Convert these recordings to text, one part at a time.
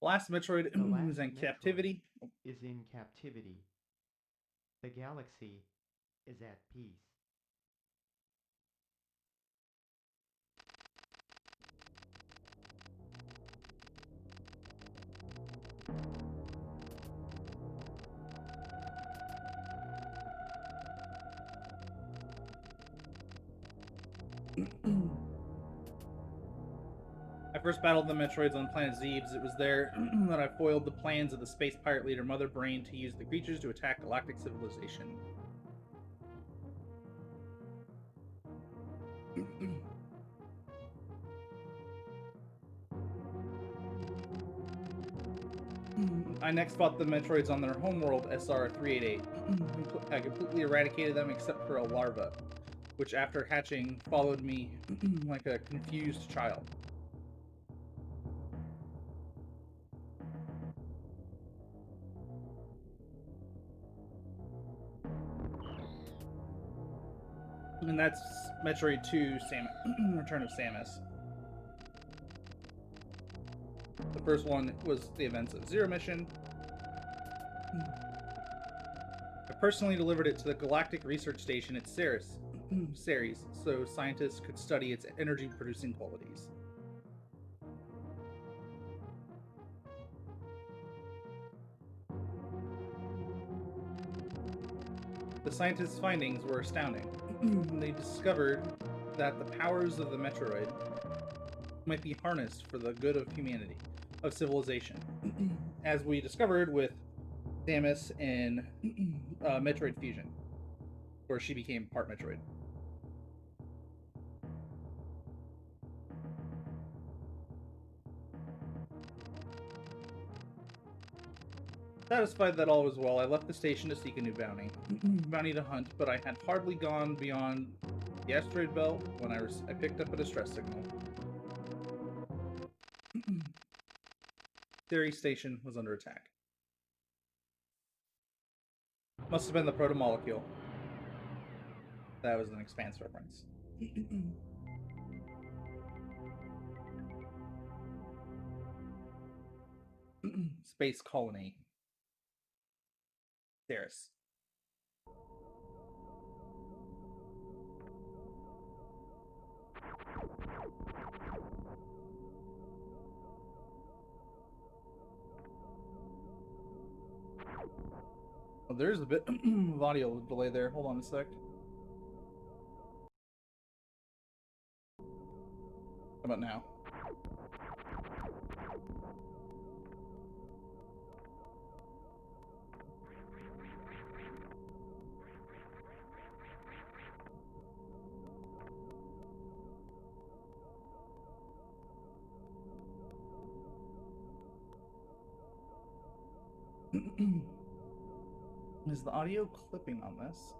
Last Metroid The last is in Metroid captivity. is in captivity. The galaxy is at peace. I first battled the Metroids on planet Zebes. It was there that I foiled the plans of the space pirate leader Mother Brain to use the creatures to attack galactic civilization. I next fought the Metroids on their homeworld, SR-388. I completely eradicated them except for a larva, which after hatching followed me like a confused child. And that's Metroid 2 Return of Samus. The first one was the Events of Zero mission. I personally delivered it to the Galactic Research Station at Ceres, so scientists could study its energy-producing qualities. The scientists' findings were astounding. They discovered that the powers of the Metroid might be harnessed for the good of humanity, of civilization. As we discovered with Samus in Metroid Fusion, where she became part Metroid. Satisfied that all was well, I left the station to seek a new bounty to hunt, but I had hardly gone beyond the asteroid belt when I picked up a distress signal. Theory station was under attack. Must have been the proto-molecule. That was an Expanse reference. Space colony. Theris. Oh, there's a bit of audio delay there. Hold on a sec. How about now? Is the audio clipping on this?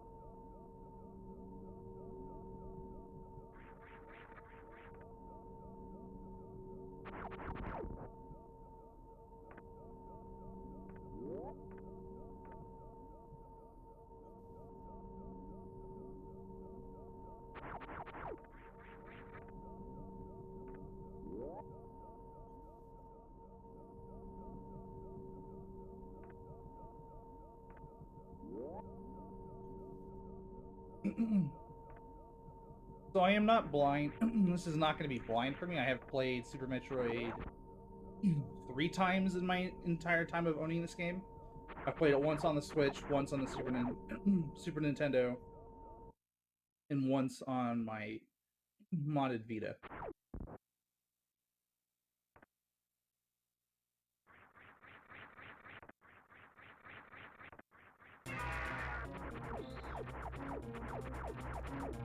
So I am not blind. This is not going to be blind for me. I have played Super Metroid 3 times in my entire time of owning this game. I've played it once on the Switch, once on the Super Nintendo, and once on my modded Vita.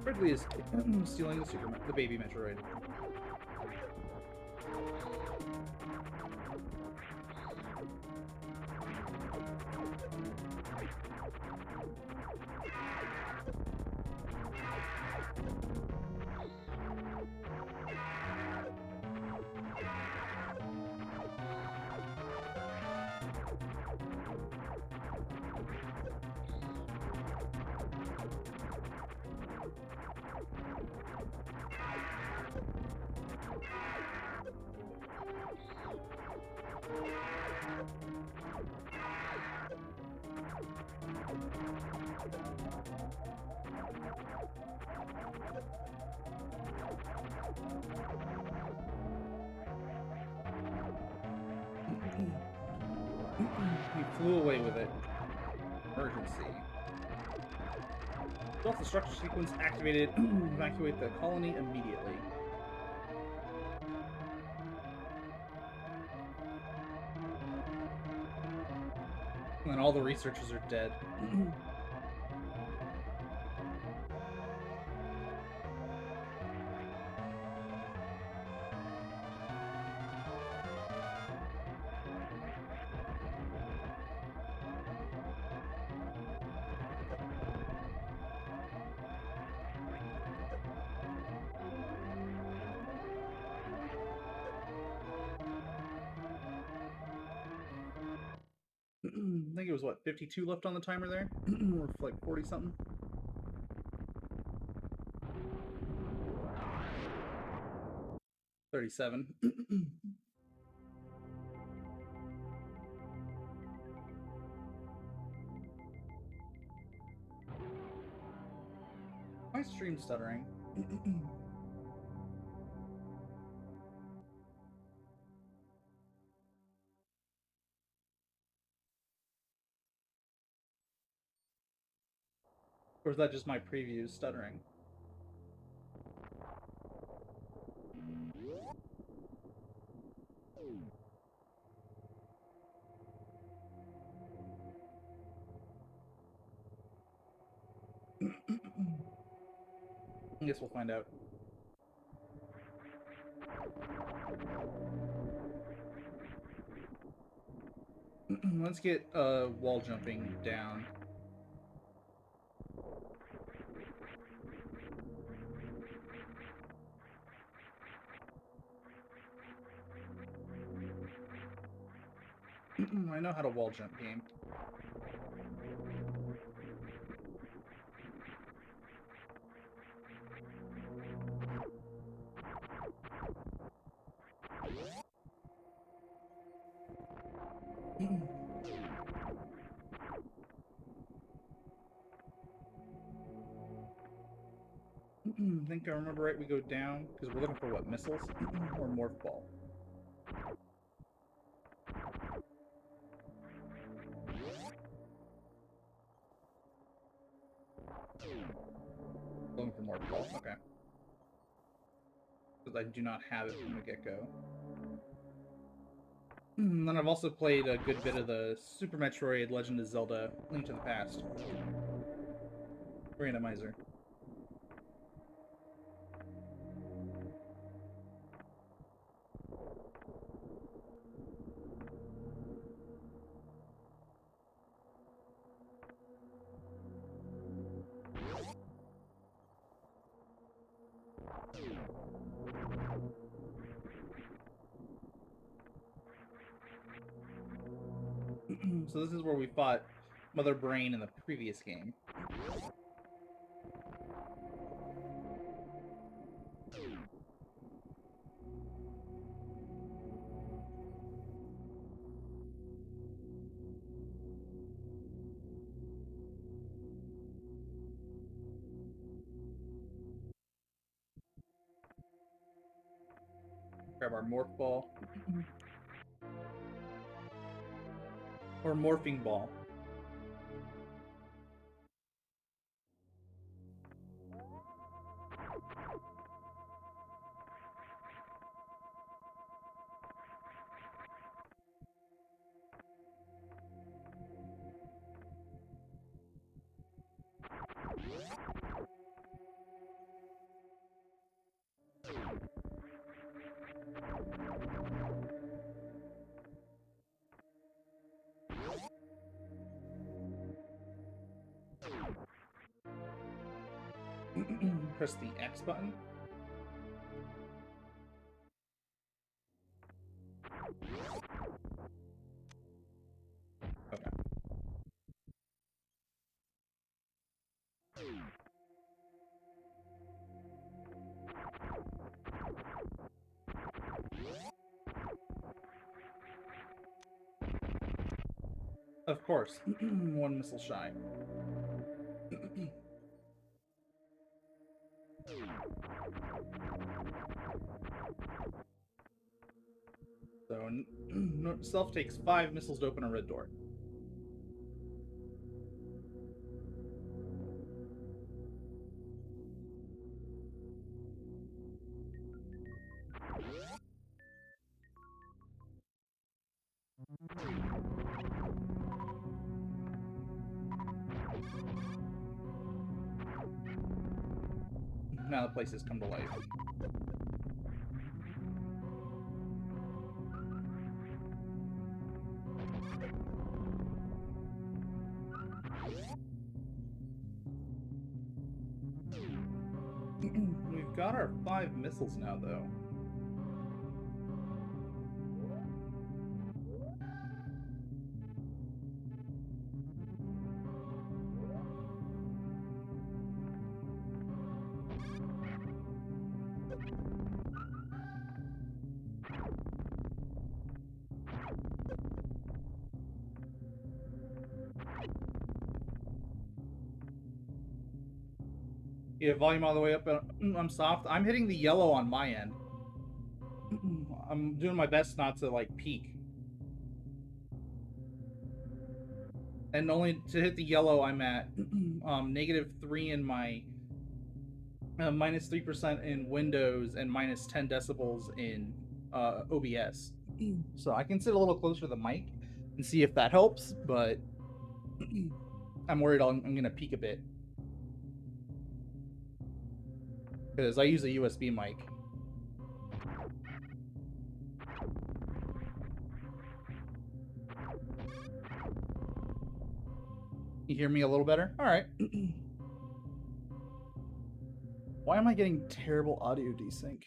Ridley is stealing the baby Metroid. He flew away with it. Emergency. Self-destruct sequence activated. Evacuate the colony immediately. And then all the researchers are dead. I think it was what, 52 left on the timer there? Or like 40 something? $37. My stream stuttering. Or is that just my previews stuttering? I guess we'll find out. Let's get wall jumping down. I know how to wall jump game. I think I remember right, we go down, because we're looking for what, missiles? Or morph ball? Looking for morph ball, okay. Because I do not have it from the get-go. Then I've also played a good bit of the Super Metroid Legend of Zelda Link to the Past randomizer. So this is where we fought Mother Brain in the previous game. Grab our morph ball. Or morphing ball. Press the X button. Okay. Of course. One missile shy. So Self takes 5 missiles to open a red door. Now the place has come to life. We've got our 5 missiles now, though. Yeah, volume all the way up. I'm soft. I'm hitting the yellow on my end. I'm doing my best not to, like, peak. And only to hit the yellow, I'm at -3 in my -3% in Windows and -10 decibels in OBS. So I can sit a little closer to the mic and see if that helps, but I'm worried I'm going to peak a bit. Because I use a USB mic. You hear me a little better? All right. Why am I getting terrible audio desync?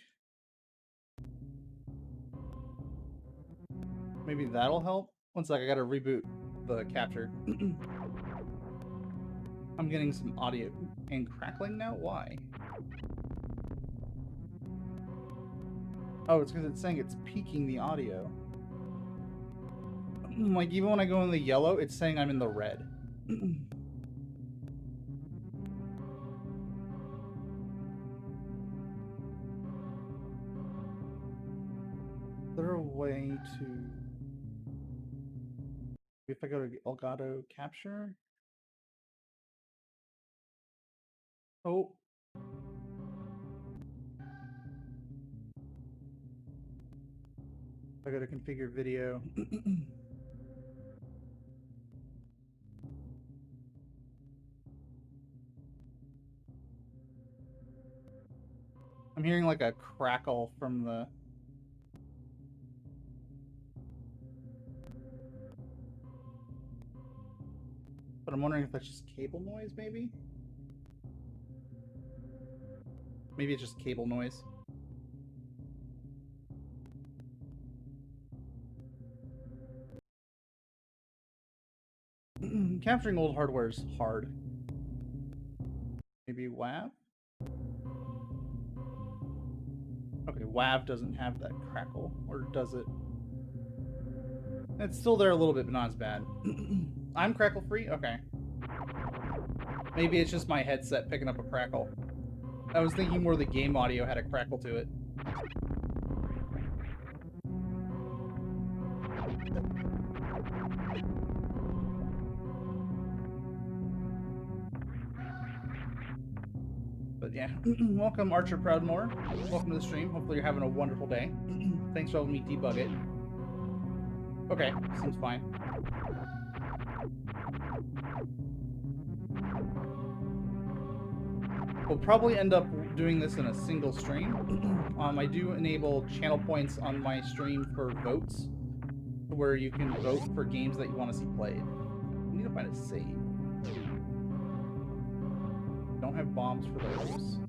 Maybe that'll help? One sec, I gotta reboot the capture. I'm getting some audio and crackling now? Why? Oh, it's because it's saying it's peaking the audio. Like, even when I go in the yellow, it's saying I'm in the red. Is there a way to... If I go to Elgato Capture? Oh. I go to configure video. I'm hearing like a crackle from the... But I'm wondering if that's just cable noise, maybe? Maybe it's just cable noise. Capturing old hardware is hard. Maybe WAV? Okay, WAV doesn't have that crackle. Or does it? It's still there a little bit, but not as bad. I'm crackle free? Okay. Maybe it's just my headset picking up a crackle. I was thinking more the game audio had a crackle to it. But yeah, welcome Archer Proudmore. Welcome to the stream. Hopefully you're having a wonderful day. Thanks for helping me debug it. Okay, seems fine. We'll probably end up doing this in a single stream. I do enable channel points on my stream for votes, where you can vote for games that you want to see played. I need to find a save. Don't have bombs for those.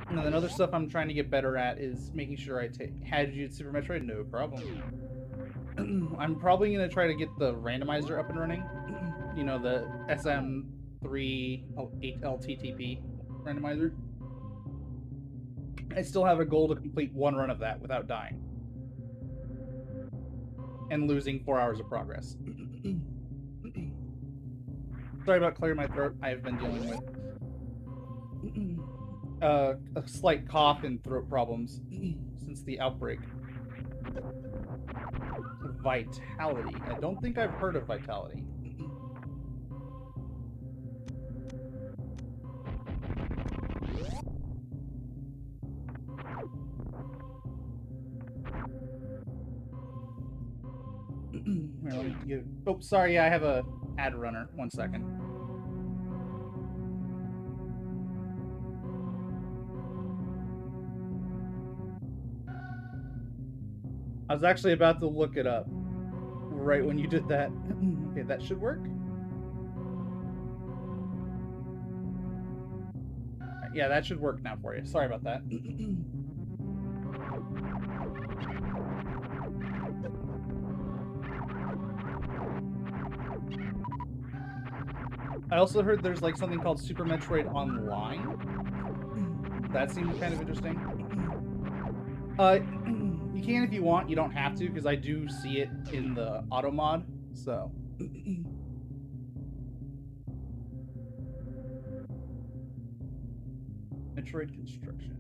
And then other stuff I'm trying to get better at is making sure I take... Had you Super Metroid? No problem. I'm probably going to try to get the randomizer up and running. You know, the SM3 8LTTP randomizer. I still have a goal to complete one run of that without dying. And losing 4 hours of progress. Sorry about clearing my throat. I've been dealing with a slight cough and throat problems since the outbreak. Vitality. I don't think I've heard of Vitality. Here, let me give... Oh, sorry. Yeah, I have a ad runner. 1 second. I was actually about to look it up right when you did that. Okay, that should work. Yeah, that should work now for you. Sorry about that. I also heard there's like something called Super Metroid Online. That seemed kind of interesting. You can if you want. You don't have to, because I do see it in the auto mod. So. Metroid construction.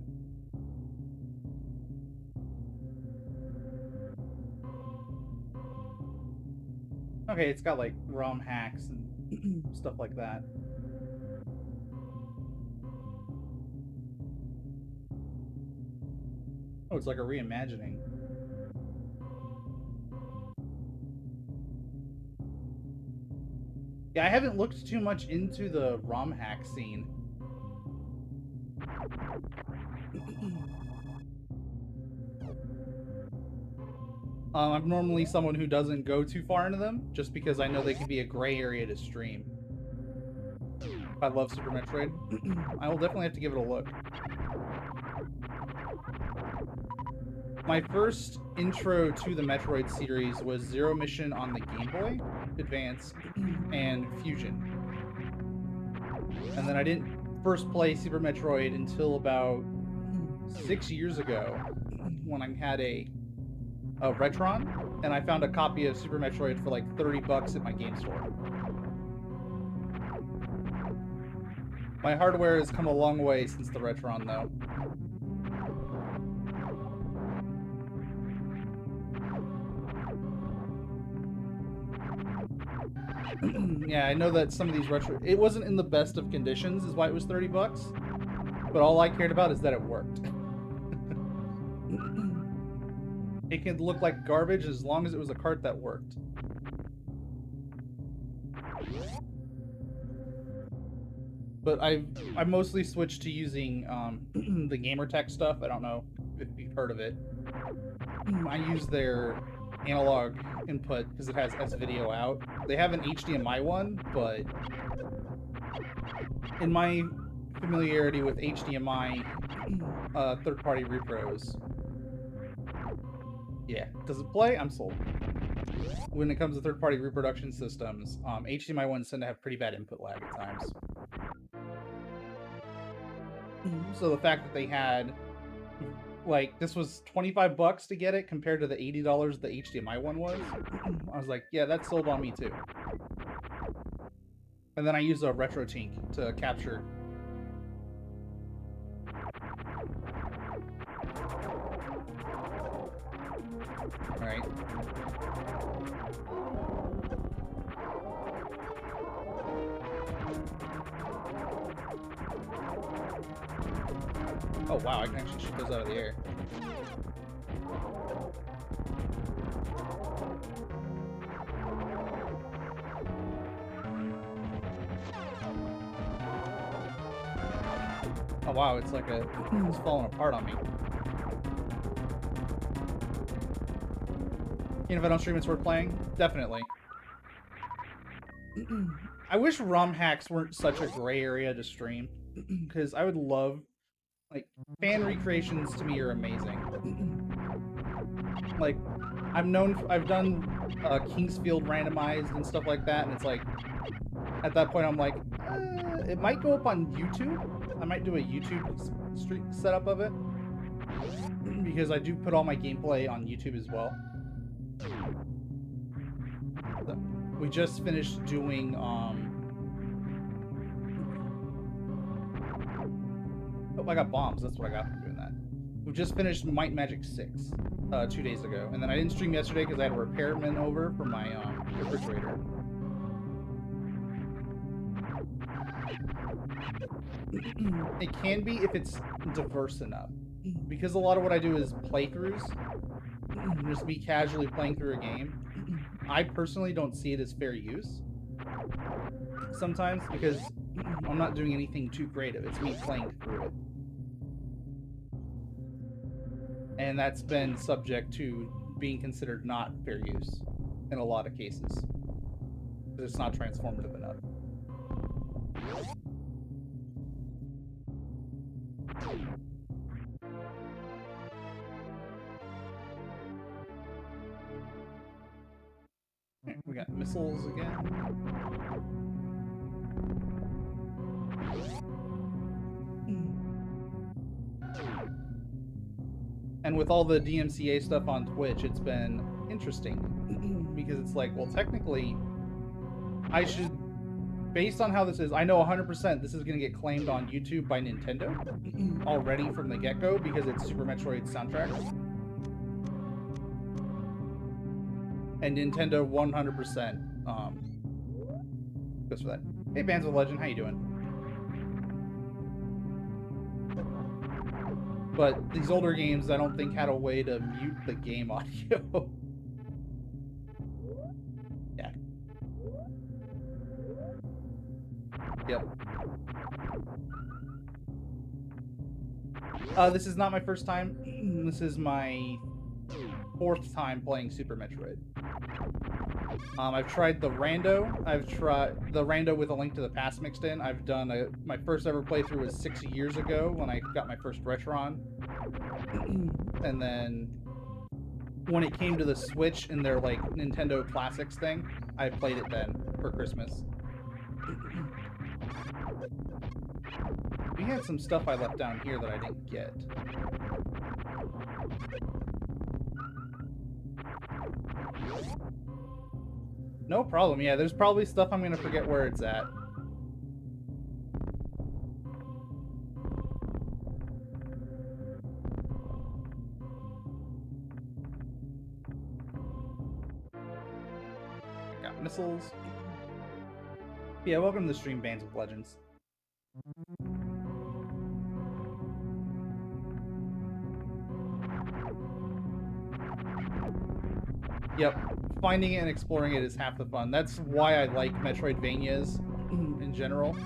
Okay, it's got like ROM hacks and stuff like that. Oh, it's like a reimagining. Yeah, I haven't looked too much into the ROM hack scene. I'm normally someone who doesn't go too far into them, just because I know they can be a gray area to stream. I love Super Metroid. I will definitely have to give it a look. My first intro to the Metroid series was Zero Mission on the Game Boy Advance and Fusion. And then I didn't first play Super Metroid until about 6 years ago when I had a Retron, and I found a copy of Super Metroid for like $30 at my game store. My hardware has come a long way since the Retron, though. Yeah, I know that some of these retro... It wasn't in the best of conditions, is why it was $30. But all I cared about is that it worked. It could look like garbage as long as it was a cart that worked. But I mostly switched to using the Gamertech stuff. I don't know if you've heard of it. I use their analog input because it has S-Video out. They have an HDMI one, but in my familiarity with HDMI third-party repros, yeah, does it play? I'm sold. When it comes to third-party reproduction systems, HDMI ones tend to have pretty bad input lag at times. So the fact that they had, like, this was $25 to get it compared to the $80 the HDMI one was, I was like, yeah, that's sold on me too. And then I use a RetroTink to capture. Alright. Oh wow, I can actually shoot those out of the air. Oh wow, it's like it's falling apart on me. You know, if I don't stream, it's worth playing? Definitely. I wish ROM hacks weren't such a gray area to stream, because I would love, like, fan recreations to me are amazing. Like, I've done Kingsfield randomized and stuff like that, and it's like, at that point I'm like, it might go up on YouTube. I might do a YouTube setup of it, because I do put all my gameplay on YouTube as well. So, we just finished doing Oh, I got bombs. That's what I got from doing that. We just finished Might Magic 6 2 days ago. And then I didn't stream yesterday because I had a repairman over for my refrigerator. It can be if it's diverse enough. Because a lot of what I do is playthroughs. Just me casually playing through a game. I personally don't see it as fair use. Sometimes because I'm not doing anything too creative. It's me playing through it. And that's been subject to being considered not fair use in a lot of cases. Because it's not transformative enough. We got missiles again. And with all the DMCA stuff on Twitch, it's been interesting. Because it's like, well, technically, I should, based on how this is, I know 100% this is going to get claimed on YouTube by Nintendo already from the get-go because it's Super Metroid soundtrack. And Nintendo 100% goes for that. Hey, Bands of Legend, how you doing? But these older games, I don't think had a way to mute the game audio. Yeah. Yep. This is not my first time. This is my 4th time playing Super Metroid. I've tried the rando. I've tried the rando with A Link to the Past mixed in. I've done my first ever playthrough was 6 years ago when I got my first Retron. And then when it came to the Switch and their like Nintendo Classics thing, I played it then for Christmas. We had some stuff I left down here that I didn't get. No problem. Yeah, there's probably stuff I'm going to forget where it's at. Got missiles. Yeah, welcome to the stream, Bands of Legends. Yep. Finding it and exploring it is half the fun. That's why I like Metroidvanias in general.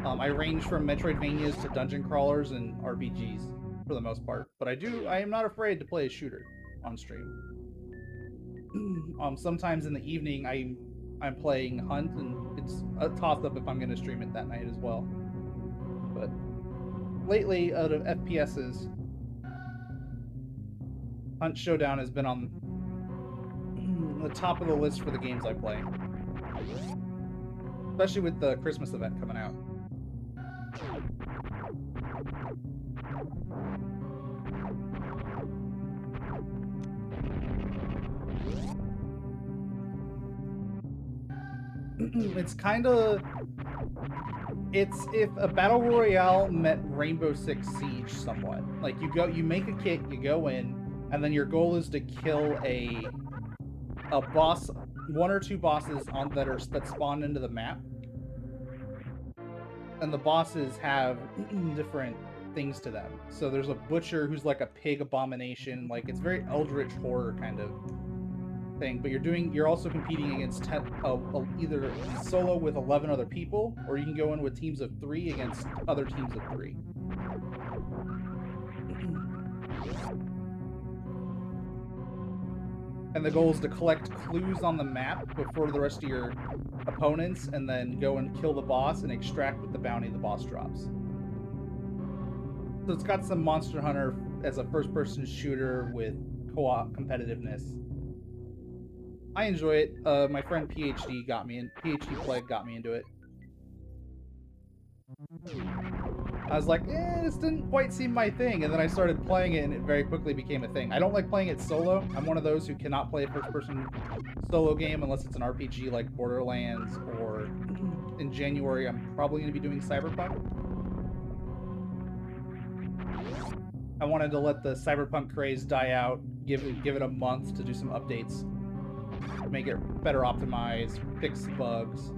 I range from Metroidvanias to dungeon crawlers and RPGs for the most part. But I am not afraid to play a shooter on stream. Sometimes in the evening I'm playing Hunt, and it's a toss-up if I'm going to stream it that night as well. But lately, out of FPSs, Hunt Showdown has been on the top of the list for the games I play. Especially with the Christmas event coming out. It's kind of... It's if a Battle Royale met Rainbow Six Siege somewhat. Like, you make a kit, you go in, and then your goal is to kill a boss, 1 or 2 bosses that spawn into the map. And the bosses have different things to them. So there's a butcher who's like a pig abomination. Like, it's very eldritch horror kind of thing. But you're also competing against either solo with 11 other people, or you can go in with teams of 3 against other teams of 3. And the goal is to collect clues on the map before the rest of your opponents, and then go and kill the boss and extract with the bounty the boss drops. So it's got some Monster Hunter as a first-person shooter with co-op competitiveness. I enjoy it. My friend PhD Plague got me into it. I was like, this didn't quite seem my thing, and then I started playing it, and it very quickly became a thing. I don't like playing it solo. I'm one of those who cannot play a first-person solo game unless it's an RPG like Borderlands, or in January I'm probably going to be doing Cyberpunk. I wanted to let the Cyberpunk craze die out, give it a month to do some updates, make it better optimized, fix bugs.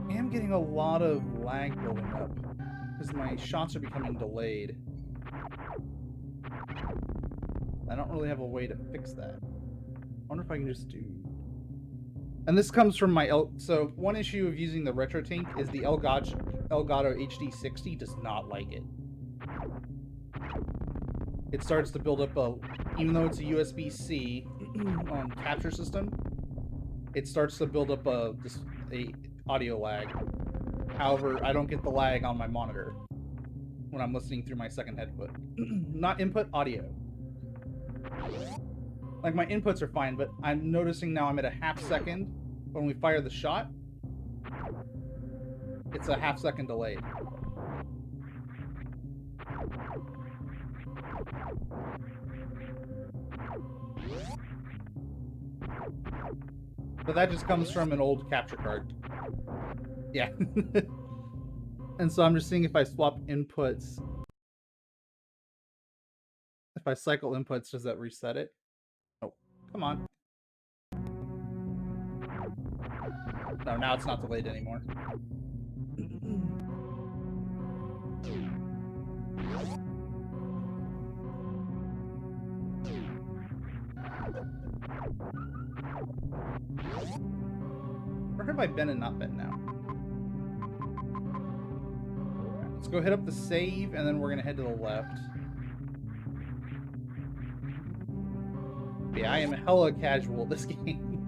I am getting a lot of lag building up because my shots are becoming delayed. I don't really have a way to fix that. I wonder if I can just do... And this comes from my... So one issue of using the RetroTink is the Elgato HD60 does not like it. It starts to build up a... Even though it's a USB-C capture system, it starts to build up a audio lag. However, I don't get the lag on my monitor when I'm listening through my second headset. Not input, audio. Like, my inputs are fine, but I'm noticing now I'm at a half second when we fire the shot. It's a half second delayed. But that just comes from an old capture card. Yeah. And so I'm just seeing if I swap inputs. If I cycle inputs, does that reset it? Oh, come on. No, now it's not delayed anymore. Where have I been and not been now? Let's go hit up the save, and then we're gonna head to the left. Yeah, I am hella casual this game.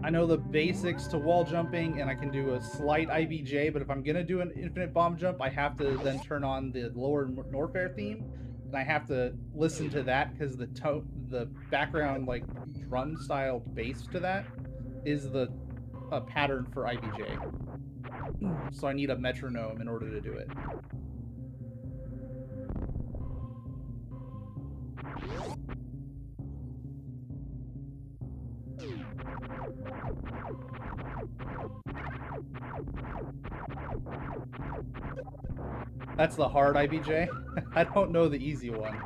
I know the basics to wall jumping, and I can do a slight IBJ, but if I'm gonna do an infinite bomb jump, I have to then turn on the lower Norfair theme, and I have to listen to that because the background like drum style bass to that is the pattern for IBJ. So I need a metronome in order to do it. That's the hard IBJ. I don't know the easy one.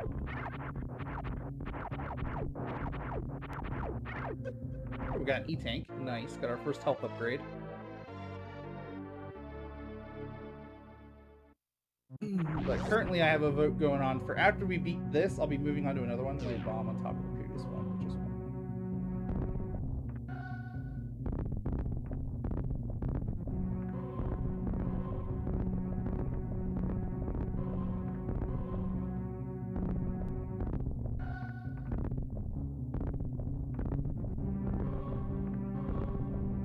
We got an E-tank. Nice. Got our first health upgrade. But currently I have a vote going on for after we beat this, I'll be moving on to another one with a bomb on top of the previous one, which is fun.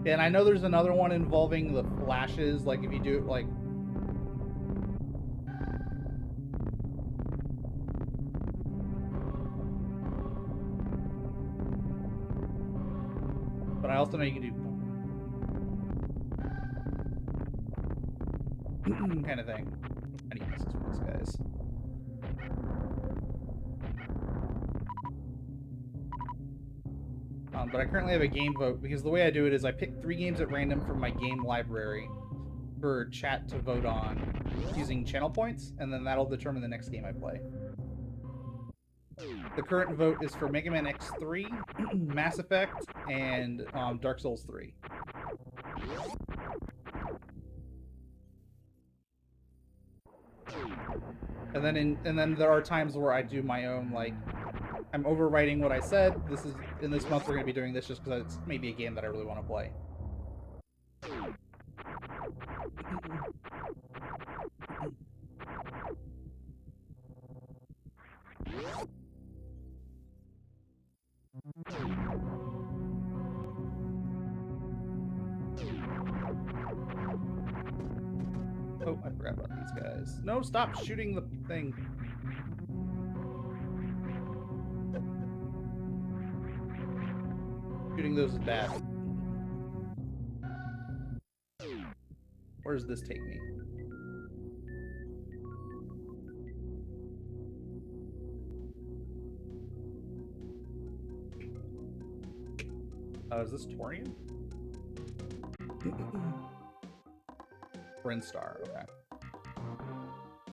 And I know there's another one involving the flashes, like if you do it like... But I also know you can do... kind of thing. I need misses for these guys. But I currently have a game vote, because the way I do it is I pick 3 games at random from my game library for chat to vote on using channel points, and then that'll determine the next game I play. The current vote is for Mega Man X3, Mass Effect, and Dark Souls 3. And then there are times where I do my own, like, I'm overwriting what I said. This is, in this month we're going to be doing this just because it's maybe a game that I really want to play. Oh, I forgot about these guys. No, stop shooting the thing. Shooting those is bad. Where does this take me? Is this Torian? Brinstar, okay.